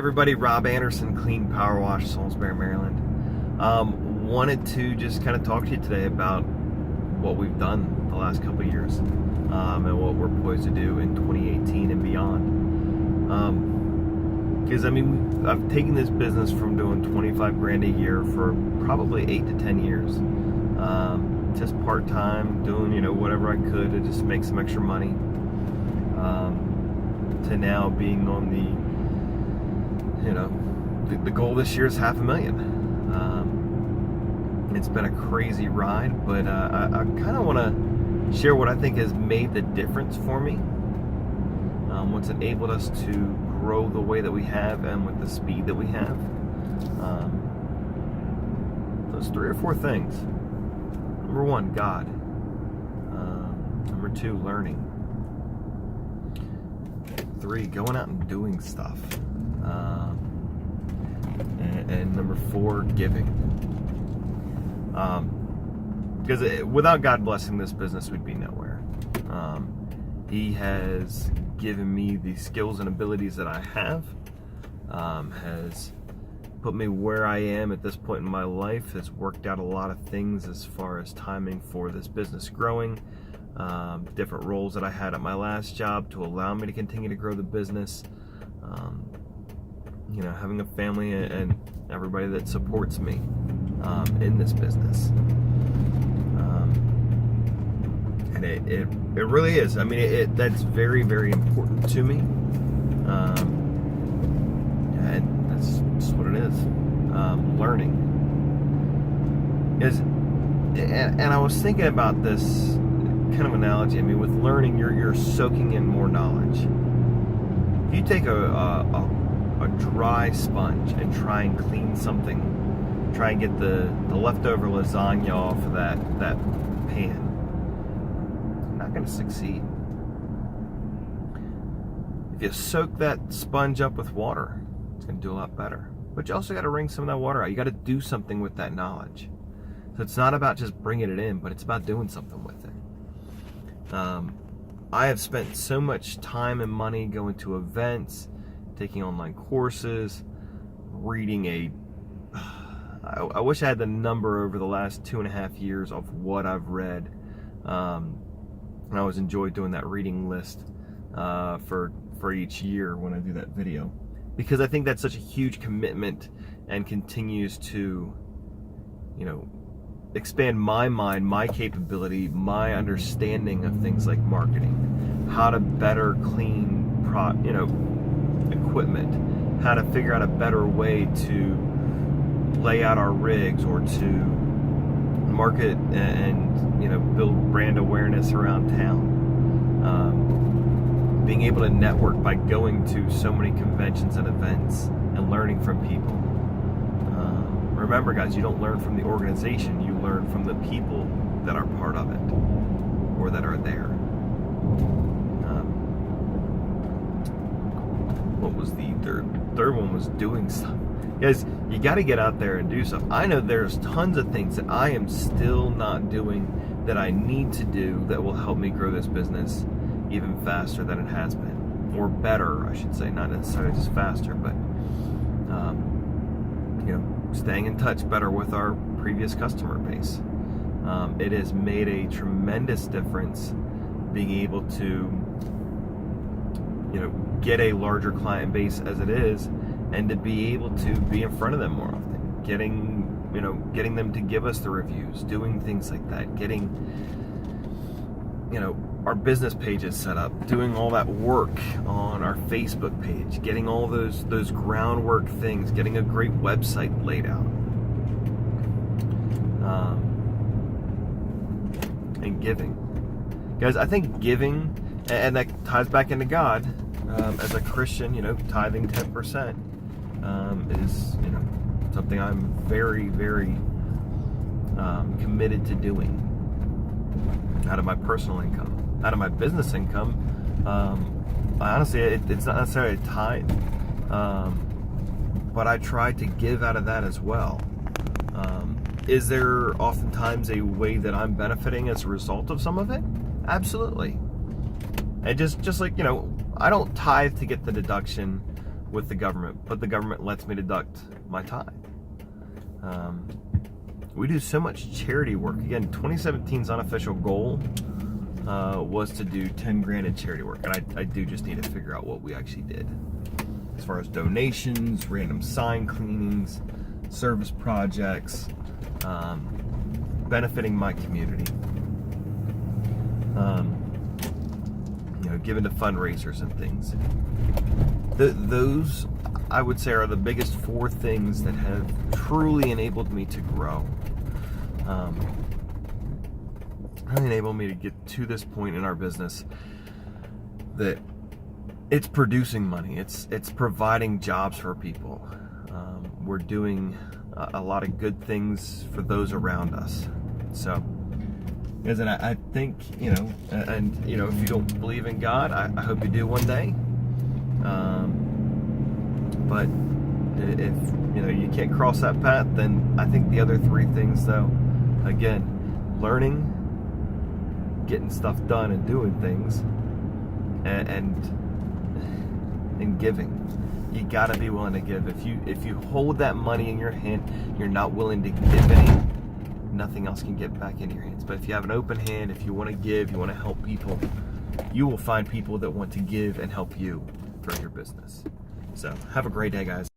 Everybody, Rob Anderson, Clean Power Wash, Salisbury, Maryland. Wanted to just kind of talk to you today about what we've done the last couple of years and what we're poised to do in 2018 and beyond. Because I've taken this business from doing 25 grand a year for probably 8 to 10 years, just part-time, doing whatever I could to just make some extra money, to now being on the goal this year is $500,000. It's been a crazy ride, but I kind of want to share what I think has made the difference for me. What's enabled us to grow the way that we have and with the speed that we have. Those 3 or 4 things. Number 1, God. Number 2, learning. 3, going out and doing stuff. And number 4, giving. Because without God blessing this business, we'd be nowhere. He has given me the skills and abilities that I have, has put me where I am at this point in my life, has worked out a lot of things as far as timing for this business growing, different roles that I had at my last job to allow me to continue to grow the business, having a family and everybody that supports me in this business. And it really is. That's very, very important to me. And that's just what it is. Learning. And I was thinking about this kind of analogy. With learning, you're soaking in more knowledge. If you take a dry sponge and try and clean something, try and get the leftover lasagna off of that pan, you're not going to succeed. If you soak that sponge up with water, it's going to do a lot better. But you also got to wring some of that water out. You got to do something with that knowledge. So it's not about just bringing it in, but it's about doing something with it. I have spent so much time and money going to events, taking online courses, reading I wish I had the number over the last 2.5 years of what I've read. And I always enjoy doing that reading list for each year when I do that video, because I think that's such a huge commitment and continues to expand my mind, my capability, my understanding of things like marketing, how to better clean equipment, how to figure out a better way to lay out our rigs or to market and build brand awareness around town. Being able to network by going to so many conventions and events and learning from people. Remember, guys, you don't learn from the organization, you learn from the people that are part of it or that are there. What was the third one? Was doing stuff. Guys, you got to get out there and do stuff. I know there's tons of things that I am still not doing that I need to do that will help me grow this business even faster than it has been, or better, I should say, not necessarily just faster, but staying in touch better with our previous customer base. It has made a tremendous difference being able to get a larger client base as it is, and to be able to be in front of them more often, getting them to give us the reviews, doing things like that, getting our business pages set up, doing all that work on our Facebook page, getting all those groundwork things, getting a great website laid out, and giving. Guys, I think giving, and that ties back into God, as a Christian, tithing 10% is something I'm very, very committed to doing out of my personal income. Out of my business income, honestly, it's not necessarily a tithe, but I try to give out of that as well. Is there oftentimes a way that I'm benefiting as a result of some of it? Absolutely. And just like, I don't tithe to get the deduction with the government, but the government lets me deduct my time. We do so much charity work. Again, 2017's unofficial goal was to do 10 grand in charity work, and I do just need to figure out what we actually did as far as donations, random sign cleanings, service projects, benefiting my community, giving to fundraisers and things. Those, I would say, are the biggest 4 things that have truly enabled me to grow. Really enabled me to get to this point in our business that it's producing money. It's providing jobs for people. We're doing a lot of good things for those around us. So, and I think, if you don't believe in God, I hope you do one day. But if you can't cross that path, then I think the other 3 things, though, again, learning, getting stuff done and doing things, and giving. You gotta be willing to give. If you hold that money in your hand, you're not willing to give any, nothing else can get back into your hands. But if you have an open hand, if you want to give, you want to help people, you will find people that want to give and help you for your business. So have a great day, guys.